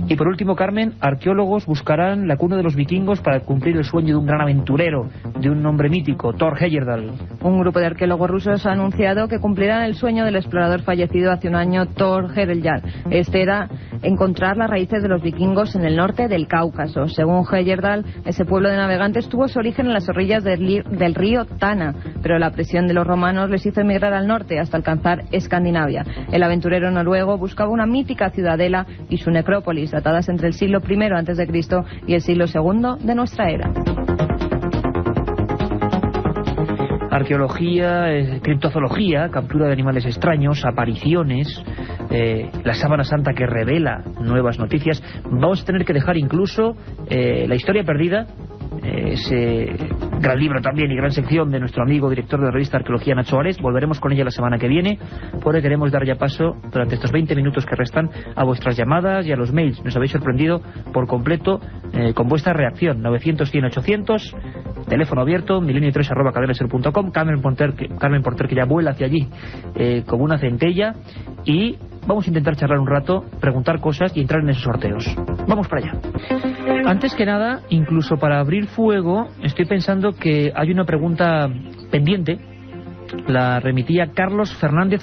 Y por último, Carmen, arqueólogos buscarán la cuna de los vikingos para cumplir el sueño de un gran aventurero, de un hombre mítico, Thor Heyerdahl. Un grupo de arqueólogos rusos ha anunciado que cumplirán el sueño del explorador fallecido hace un año, Thor Heyerdahl. Este era encontrar las raíces de los vikingos en el norte del Cáucaso. Según Heyerdahl, ese pueblo de navegantes tuvo su origen en las orillas del río Tana, pero la presión de los romanos les hizo emigrar al norte hasta alcanzar Escandinavia. El aventurero noruego buscaba una mítica ciudadela y su necrópolis, datadas entre el siglo I a.C. y el siglo II de nuestra era. Arqueología, criptozoología, captura de animales extraños, apariciones, la Sábana Santa que revela nuevas noticias. Vamos a tener que dejar incluso la historia perdida, ese gran libro también y gran sección de nuestro amigo director de la revista Arqueología, Nacho Ares. Volveremos con ella la semana que viene, porque queremos dar ya paso durante estos 20 minutos que restan a vuestras llamadas y a los mails. Nos habéis sorprendido por completo con vuestra reacción. 900-100-800, teléfono abierto, milenio3@cadenaser.com. Carmen Porter que ya vuela hacia allí como una centella, y vamos a intentar charlar un rato, preguntar cosas y entrar en esos sorteos. Vamos para allá. Antes que nada, incluso para abrir fuego, estoy pensando que hay una pregunta pendiente. La remitía Carlos Fernández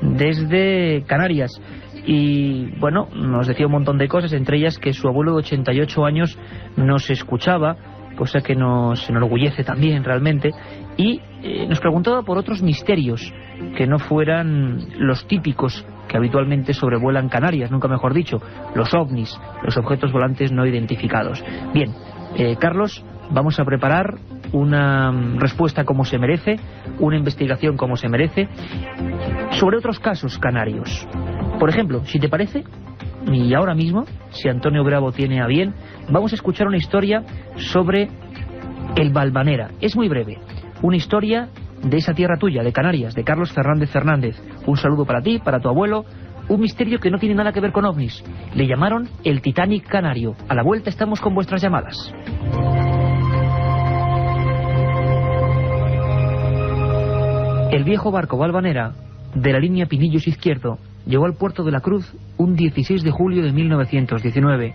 desde Canarias. Y bueno, nos decía un montón de cosas, entre ellas que su abuelo de 88 años nos escuchaba, cosa que nos enorgullece también realmente, y nos preguntaba por otros misterios que no fueran los típicos que habitualmente sobrevuelan Canarias, nunca mejor dicho, los ovnis, los objetos volantes no identificados. Bien, Carlos, vamos a preparar una respuesta como se merece, una investigación como se merece, sobre otros casos canarios. Por ejemplo, si te parece, y ahora mismo, si Antonio Bravo tiene a bien, vamos a escuchar una historia sobre el Valvanera. Es muy breve, una historia de esa tierra tuya, de Canarias, de Carlos Fernández Fernández. Un saludo para ti, para tu abuelo. Un misterio que no tiene nada que ver con ovnis. Le llamaron el Titanic canario. A la vuelta estamos con vuestras llamadas. El viejo barco Valvanera, de la línea Pinillos Izquierdo, llegó al puerto de la Cruz un 16 de julio de 1919.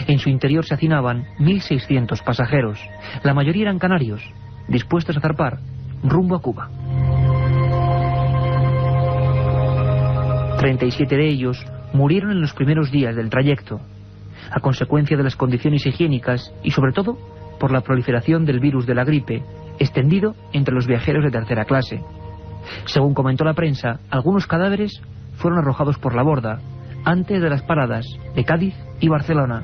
En su interior se hacinaban 1.600 pasajeros. La mayoría eran canarios, dispuestos a zarpar rumbo a Cuba. 37 de ellos murieron en los primeros días del trayecto, a consecuencia de las condiciones higiénicas y sobre todo por la proliferación del virus de la gripe, extendido entre los viajeros de tercera clase. Según comentó la prensa, algunos cadáveres fueron arrojados por la borda antes de las paradas de Cádiz y Barcelona.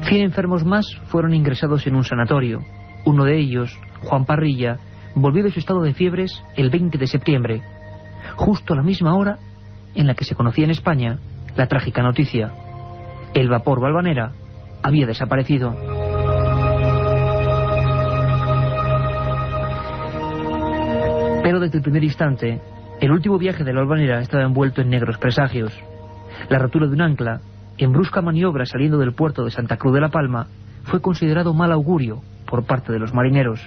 100 enfermos más fueron ingresados en un sanatorio. Uno de ellos, Juan Parrilla, volvió de su estado de fiebres el 20 de septiembre, justo a la misma hora en la que se conocía en España la trágica noticia. El vapor Valvanera había desaparecido. Pero desde el primer instante, el último viaje de la Valvanera estaba envuelto en negros presagios. La rotura de un ancla, en brusca maniobra saliendo del puerto de Santa Cruz de la Palma, fue considerado mal augurio por parte de los marineros.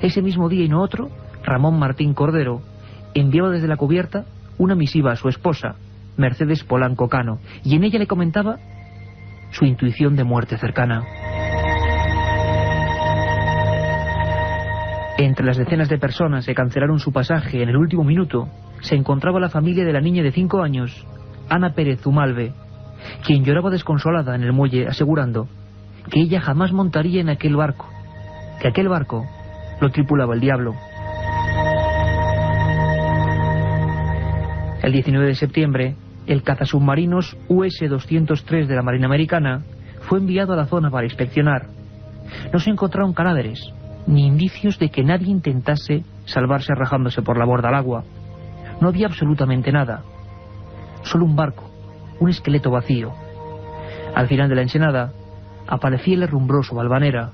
Ese mismo día y no otro, Ramón Martín Cordero enviaba desde la cubierta una misiva a su esposa, Mercedes Polanco Cano, y en ella le comentaba su intuición de muerte cercana. Entre las decenas de personas que cancelaron su pasaje en el último minuto, se encontraba la familia de la niña de 5 años, Ana Pérez Zumalve, quien lloraba desconsolada en el muelle asegurando que ella jamás montaría en aquel barco, que aquel barco lo tripulaba el diablo. El 19 de septiembre, el cazasubmarinos US-203 de la Marina Americana fue enviado a la zona para inspeccionar. No se encontraron cadáveres, ni indicios de que nadie intentase salvarse arrojándose por la borda al agua. No había absolutamente nada, solo un barco, un esqueleto vacío. Al final de la ensenada aparecía el herrumbroso Valvanera,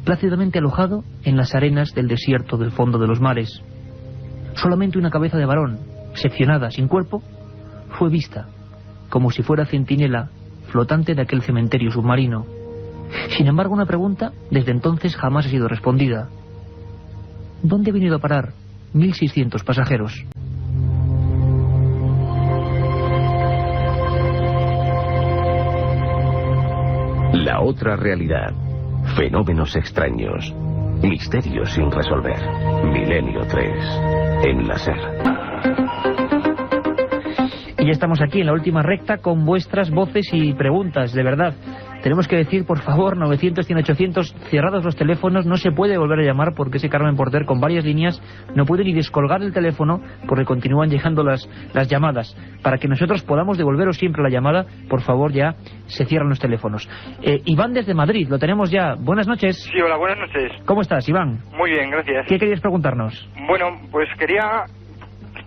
plácidamente alojado en las arenas del desierto del fondo de los mares. Solamente una cabeza de varón, seccionada, sin cuerpo, fue vista, como si fuera centinela flotante de aquel cementerio submarino. Sin embargo, una pregunta desde entonces jamás ha sido respondida. ¿Dónde ha venido a parar 1.600 pasajeros? La otra realidad. Fenómenos extraños. Misterios sin resolver. Milenio 3. En la SER. Y ya estamos aquí en la última recta con vuestras voces y preguntas, de verdad. Tenemos que decir, por favor, 900, 100, 800, cerrados los teléfonos, no se puede volver a llamar porque ese Carmen Porter con varias líneas no puede ni descolgar el teléfono porque continúan llegando las llamadas. Para que nosotros podamos devolveros siempre la llamada, por favor, ya se cierran los teléfonos. Iván desde Madrid, lo tenemos ya. Buenas noches. Sí, hola, buenas noches. ¿Cómo estás, Iván? Muy bien, gracias. ¿Qué querías preguntarnos? Bueno, pues quería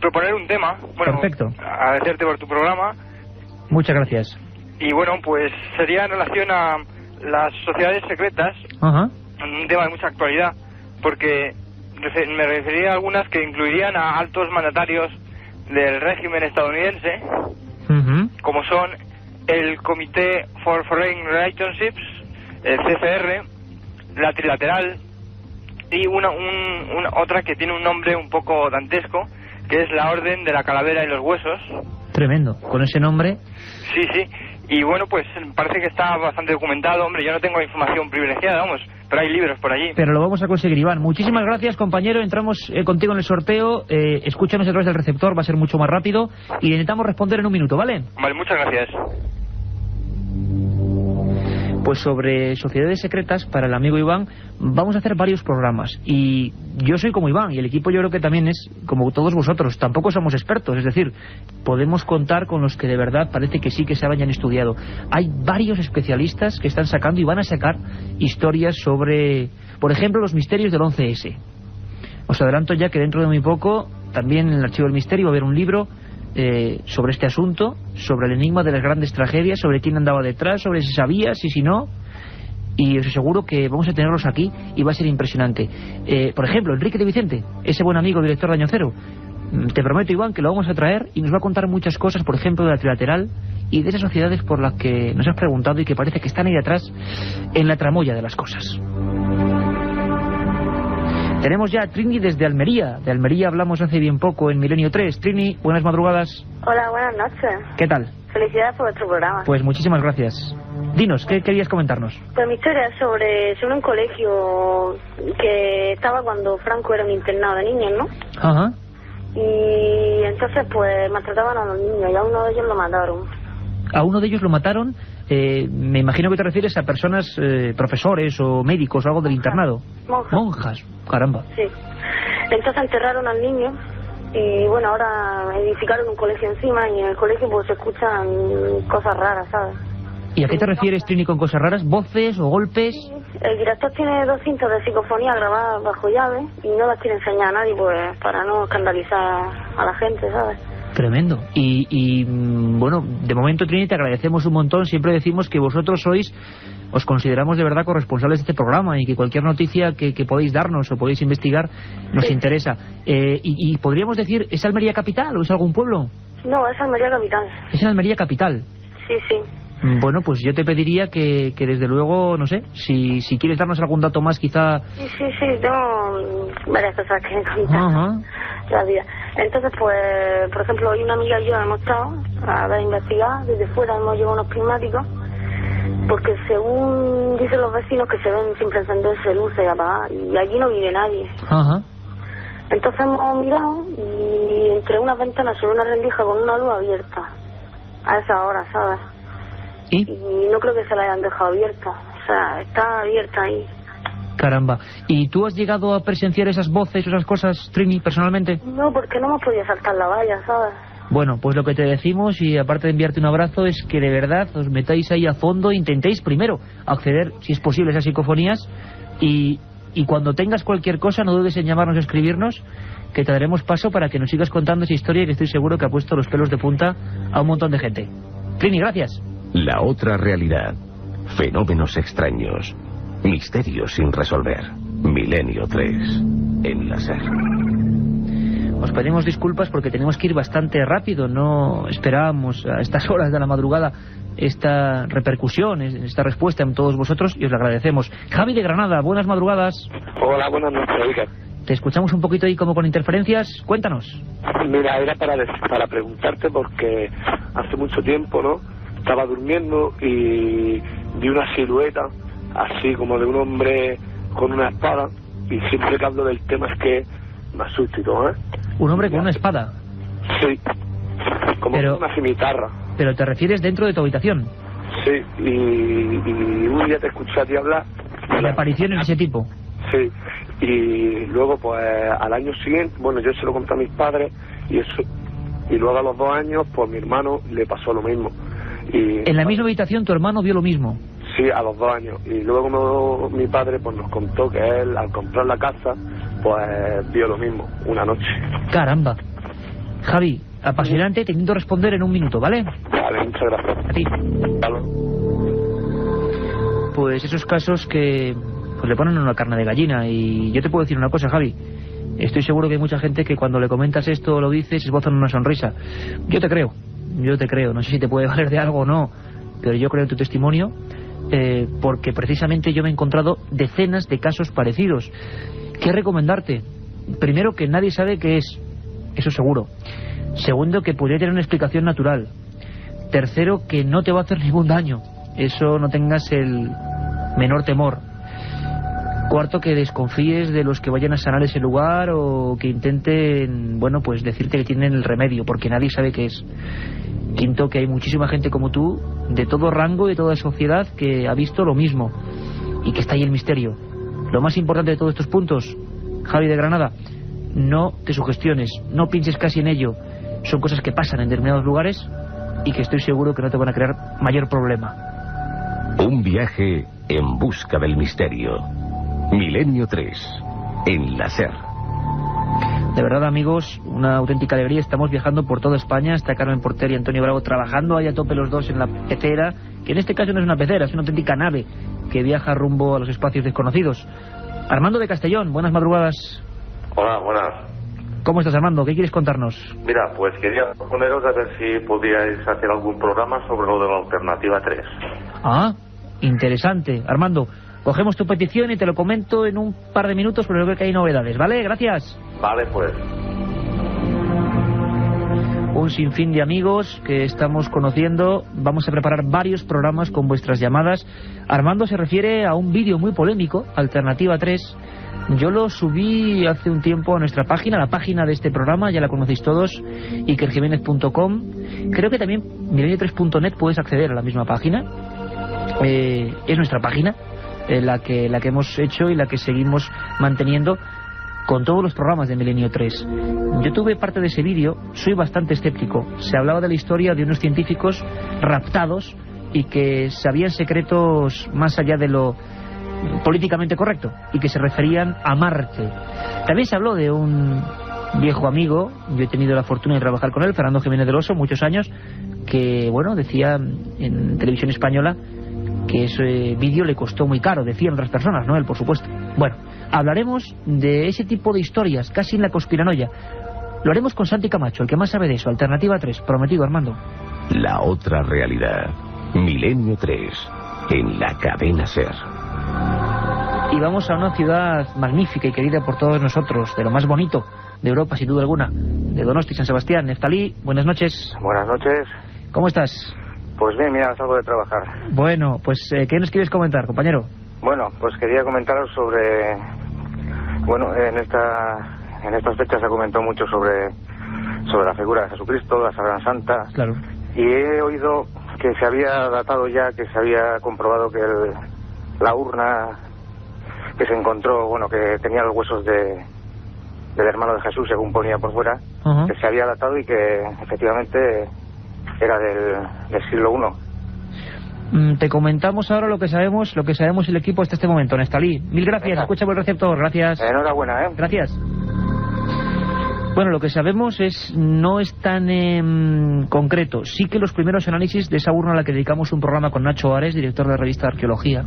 proponer un tema. Bueno, perfecto. Agradecerte por tu programa. Muchas gracias. Y bueno, pues sería en relación a las sociedades secretas. Ajá. Un tema de mucha actualidad, porque me referiría a algunas que incluirían a altos mandatarios del régimen estadounidense, como son el Comité for Foreign Relationships, el CFR, la Trilateral, y otra que tiene un nombre un poco dantesco, que es la Orden de la Calavera y los Huesos. Tremendo, con ese nombre. Sí, sí. Y bueno, pues parece que está bastante documentado. Hombre, yo no tengo información privilegiada, vamos, pero hay libros por allí. Pero lo vamos a conseguir, Iván. Muchísimas gracias, compañero. Entramos contigo en el sorteo. Escúchanos a través del receptor, va a ser mucho más rápido. Y intentamos responder en un minuto, ¿vale? Vale, muchas gracias. Pues sobre sociedades secretas, para el amigo Iván, vamos a hacer varios programas. Y yo soy como Iván, y el equipo yo creo que también es como todos vosotros. Tampoco somos expertos, es decir, podemos contar con los que de verdad parece que sí que saben y han estudiado. Hay varios especialistas que están sacando y van a sacar historias sobre, por ejemplo, los misterios del 11S. Os adelanto ya que dentro de muy poco, también en el Archivo del Misterio va a haber un libro sobre este asunto, sobre el enigma de las grandes tragedias, sobre quién andaba detrás, sobre si sabía, si no, y os aseguro que vamos a tenerlos aquí y va a ser impresionante. Por ejemplo, Enrique de Vicente, ese buen amigo director de Año Cero, te prometo, Iván, que lo vamos a traer y nos va a contar muchas cosas, por ejemplo, de la Trilateral y de esas sociedades por las que nos has preguntado y que parece que están ahí atrás en la tramoya de las cosas. Tenemos ya a Trini desde Almería. De Almería hablamos hace bien poco en Milenio 3. Trini, buenas madrugadas. Hola, buenas noches. ¿Qué tal? Felicidades por vuestro programa. Pues muchísimas gracias. Dinos, ¿qué querías comentarnos? Pues mi historia es sobre un colegio que estaba cuando Franco era un internado de niños, ¿no? Ajá. Y entonces pues maltrataban a los niños y a uno de ellos lo mataron. ¿A uno de ellos lo mataron? Me imagino que te refieres a personas, profesores o médicos o algo del internado. Monjas. Caramba. Sí. Entonces enterraron al niño y bueno, ahora edificaron un colegio encima y en el colegio pues se escuchan cosas raras, ¿sabes? ¿Y a qué te refieres, Trini, con cosas raras? ¿Voces o golpes? El director tiene 2 cintas de psicofonía grabadas bajo llave y no las quiere enseñar a nadie pues para no escandalizar a la gente, ¿sabes? Tremendo. Y bueno, de momento, Trini, te agradecemos un montón. Siempre decimos que vosotros os consideramos de verdad corresponsables de este programa y que cualquier noticia que podéis darnos o podéis investigar nos interesa. Y podríamos decir, ¿es Almería capital o es algún pueblo? No, es Almería capital. Es en Almería capital. Sí, sí. Bueno, pues yo te pediría que desde luego, no sé, si quieres darnos algún dato más, quizá... Sí, tengo varias cosas que contar. Ajá. La vida. Entonces, pues, por ejemplo, hoy una amiga y yo hemos estado a ver, investigar, desde fuera hemos llevado unos prismáticos, porque según dicen los vecinos que se ven siempre encenderse luces y apagar, y allí no vive nadie. Ajá. Entonces hemos mirado y entre unas ventanas sobre una rendija con una luz abierta, a esa hora, ¿sabes? ¿Y? Y no creo que se la hayan dejado abierta, o sea, está abierta ahí. Caramba. ¿Y tú has llegado a presenciar esas voces, esas cosas, Trini, personalmente? No, porque no hemos podido saltar la valla, ¿sabes? Bueno, pues lo que te decimos, y aparte de enviarte un abrazo, es que de verdad os metáis ahí a fondo, intentéis primero acceder, si es posible, a esas psicofonías, y cuando tengas cualquier cosa, no dudes en llamarnos o escribirnos, que te daremos paso para que nos sigas contando esa historia que estoy seguro que ha puesto los pelos de punta a un montón de gente. Trini, gracias. La otra realidad. Fenómenos extraños. Misterios sin resolver. Milenio 3. En la SER. Os pedimos disculpas porque tenemos que ir bastante rápido. No esperábamos a estas horas de la madrugada esta repercusión, esta respuesta en todos vosotros, y os lo agradecemos. Javi de Granada, buenas madrugadas. Hola, buenas noches, Iker. Te escuchamos un poquito ahí como con interferencias. Cuéntanos. Mira, era para preguntarte porque hace mucho tiempo, ¿no? Estaba durmiendo y vi una silueta así como de un hombre con una espada, y siempre que hablo del tema es que me asusto y todo, ¿eh? ¿Un hombre con una espada? Sí, como una cimitarra. ¿Pero te refieres dentro de tu habitación? Sí, y un día te escuché a ti hablar. ¿De apariciones de ese tipo? Sí, y luego pues al año siguiente, bueno, yo se lo conté a mis padres y luego a los 2 años pues mi hermano le pasó lo mismo. Y, ¿en la misma habitación tu hermano vio lo mismo? Sí, a los 2 años. Y luego mi padre pues nos contó que él al comprar la casa pues vio lo mismo una noche. Caramba. Javi, apasionante, te intento responder en un minuto, ¿vale? Vale, muchas gracias. A ti. Pues esos casos que pues le ponen una carne de gallina. Y yo te puedo decir una cosa, Javi. Estoy seguro que hay mucha gente que cuando le comentas esto o lo dices esbozan una sonrisa. Yo te creo. No sé si te puede valer de algo o no, pero yo creo en tu testimonio, porque precisamente yo me he encontrado decenas de casos parecidos. ¿Qué recomendarte? Primero, que nadie sabe qué es, eso seguro. Segundo, que podría tener una explicación natural. Tercero, que no te va a hacer ningún daño, eso no tengas el menor temor. Cuarto, que desconfíes de los que vayan a sanar ese lugar o que intenten, bueno, pues decirte que tienen el remedio, porque nadie sabe qué es. Quinto, que hay muchísima gente como tú, de todo rango y de toda sociedad, que ha visto lo mismo y que está ahí el misterio. Lo más importante de todos estos puntos, Javi de Granada, no te sugestiones, no pienses casi en ello. Son cosas que pasan en determinados lugares y que estoy seguro que no te van a crear mayor problema. Un viaje en busca del misterio. Milenio 3, en la SER. De verdad, amigos, una auténtica alegría. Estamos viajando por toda España. Está Carmen Porter y Antonio Bravo trabajando ahí a tope los dos en la pecera, que en este caso no es una pecera, es una auténtica nave que viaja rumbo a los espacios desconocidos. Armando de Castellón, buenas madrugadas. Hola, buenas. ¿Cómo estás, Armando? ¿Qué quieres contarnos? Mira, pues quería proponeros a ver si podíais hacer algún programa sobre lo de la alternativa 3. Ah, interesante. Armando, cogemos tu petición y te lo comento en un par de minutos, pero creo que hay novedades, ¿vale? Gracias. Vale, pues. Un sinfín de amigos que estamos conociendo. Vamos a preparar varios programas con vuestras llamadas. Armando se refiere a un vídeo muy polémico, Alternativa 3. Yo lo subí hace un tiempo a nuestra página, la página de este programa, ya la conocéis todos, ikerjimenez.com. Creo que también milenio3.net puedes acceder a la misma página. Es nuestra página, la que hemos hecho y la que seguimos manteniendo con todos los programas de Milenio 3. Yo tuve parte de ese vídeo, soy bastante escéptico. Se hablaba de la historia de unos científicos raptados y que sabían secretos más allá de lo políticamente correcto y que se referían a Marte. También se habló de un viejo amigo, yo he tenido la fortuna de trabajar con él, Fernando Jiménez del Oso, muchos años, que, bueno, decía en televisión española que ese vídeo le costó muy caro, decían otras personas, no él, por supuesto. Bueno, hablaremos de ese tipo de historias, casi en la conspiranoia. Lo haremos con Santi Camacho, el que más sabe de eso. Alternativa 3, prometido, Armando. La otra realidad. Milenio 3, en la cadena SER. Y vamos a una ciudad magnífica y querida por todos nosotros, de lo más bonito de Europa, sin duda alguna, de Donosti, San Sebastián. Neftalí, buenas noches. Buenas noches. ¿Cómo estás? Pues bien, mira, salgo de trabajar. Bueno, pues ¿qué nos quieres comentar, compañero? Bueno, pues quería comentaros sobre... Bueno, en estas fechas se ha comentado mucho sobre la figura de Jesucristo, la Sagrada Santa. Claro. Y he oído que se había datado ya, que se había comprobado que la urna que se encontró, bueno, que tenía los huesos del hermano de Jesús, según ponía por fuera, que se había datado y que efectivamente era del siglo I. Te comentamos ahora lo que sabemos el equipo hasta este momento, Nestalí. Mil gracias, escucha por el receptor, gracias. Enhorabuena, Gracias. Bueno, lo que sabemos no es tan concreto. Sí que los primeros análisis de esa urna a la que dedicamos un programa con Nacho Ares, director de la revista Arqueología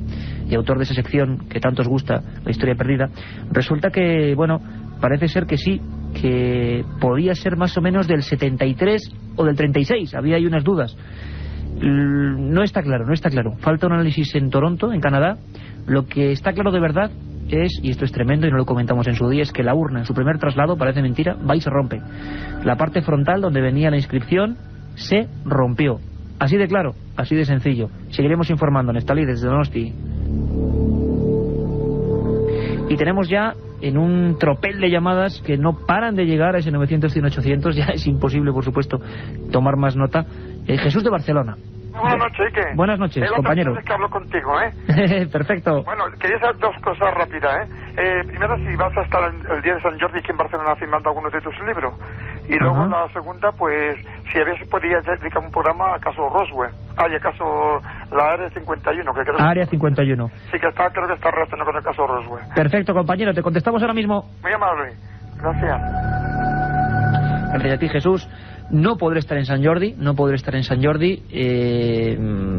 y autor de esa sección que tanto os gusta, La Historia Perdida, resulta que, bueno, parece ser que sí, que podía ser más o menos del 73 o del 36, había ahí unas dudas. No está claro. Falta un análisis en Toronto, en Canadá. Lo que está claro de verdad es, y esto es tremendo y no lo comentamos en su día, es que la urna en su primer traslado, parece mentira, va y se rompe. La parte frontal donde venía la inscripción se rompió. Así de claro, así de sencillo. Seguiremos informando, Nestalí, desde Donosti. Y tenemos ya en un tropel de llamadas que no paran de llegar a ese 900-100-800, ya es imposible, por supuesto, tomar más nota. Jesús de Barcelona. Buenas noches, Ike. Buenas noches, compañero. Es que hablo contigo, ¿eh? Perfecto. Bueno, quería saber dos cosas rápidas, ¿eh? Primero, si vas a estar el día de San Jordi aquí en Barcelona firmando algunos de tus libros. Y luego la segunda, pues, si habías podido dedicar un programa a caso Roswell. Y a caso la Área 51, que creo que... Área 51. Sí, creo que está relacionado con el caso Roswell. Perfecto, compañero, te contestamos ahora mismo. Muy amable. Gracias. Gracias a ti, Jesús. No podré estar en San Jordi,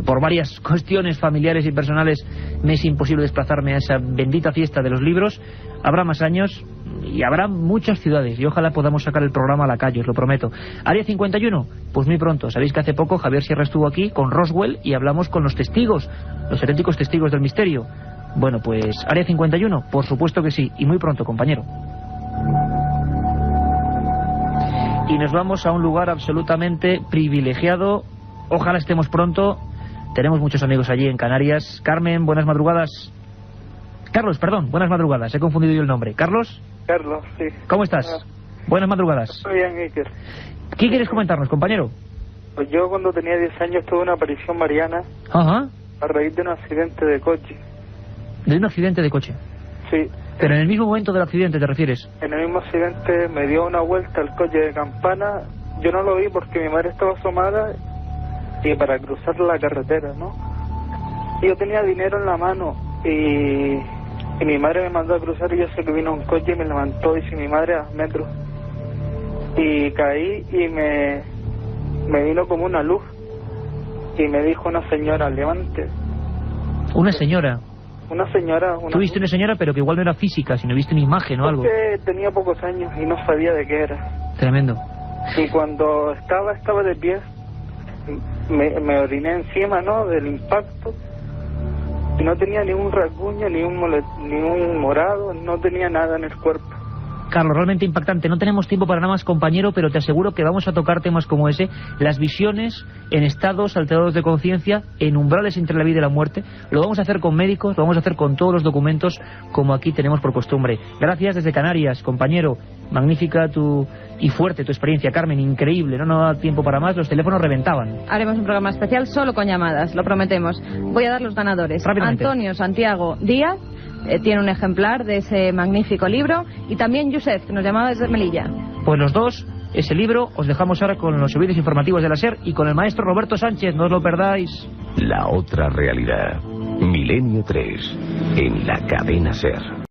por varias cuestiones familiares y personales me es imposible desplazarme a esa bendita fiesta de los libros. Habrá más años y habrá muchas ciudades y ojalá podamos sacar el programa a la calle, os lo prometo. Área 51, pues muy pronto. Sabéis que hace poco Javier Sierra estuvo aquí con Roswell y hablamos con los testigos, los auténticos testigos del misterio. Bueno, pues Área 51, por supuesto que sí, y muy pronto, compañero. Y nos vamos a un lugar absolutamente privilegiado. Ojalá estemos pronto. Tenemos muchos amigos allí en Canarias. Carmen, buenas madrugadas. Carlos, perdón, buenas madrugadas, he confundido yo el nombre. ¿Carlos? Carlos, sí. ¿Cómo estás? Buenas madrugadas. Estoy bien, Iker. ¿Qué quieres comentarnos, compañero? Pues yo cuando tenía 10 años tuve una aparición mariana. Ajá. A raíz de un accidente de coche. ¿De un accidente de coche? Sí. ¿Pero en el mismo momento del accidente te refieres? En el mismo accidente me dio una vuelta el coche de campana. Yo no lo vi porque mi madre estaba asomada y para cruzar la carretera, ¿no? Y yo tenía dinero en la mano y mi madre me mandó a cruzar y yo sé que vino un coche y me levantó, dice mi madre, a metros. Y caí y me vino como una luz y me dijo una señora, levante. ¿Una señora? Una señora. Tú viste una señora pero que igual no era física, sino viste una imagen o algo. Porque tenía pocos años y no sabía de qué era. Tremendo. Y cuando estaba de pie, me oriné encima, ¿no?, del impacto. Y no tenía ni un rasguño, ni un morado, no tenía nada en el cuerpo. Carlos, realmente impactante. No tenemos tiempo para nada más, compañero, pero te aseguro que vamos a tocar temas como ese, las visiones en estados alterados de conciencia, en umbrales entre la vida y la muerte. Lo vamos a hacer con médicos, lo vamos a hacer con todos los documentos, como aquí tenemos por costumbre. Gracias desde Canarias, compañero. Magnífica y fuerte tu experiencia, Carmen, increíble. No da tiempo para más, los teléfonos reventaban. Haremos un programa especial solo con llamadas, lo prometemos. Voy a dar los ganadores. Rápidamente. Antonio Santiago Díaz tiene un ejemplar de ese magnífico libro, y también Josep, que nos llamaba desde Melilla. Pues los dos, ese libro, os dejamos ahora con los servicios informativos de la SER y con el maestro Roberto Sánchez, no os lo perdáis. La otra realidad. Milenio 3, en la cadena SER.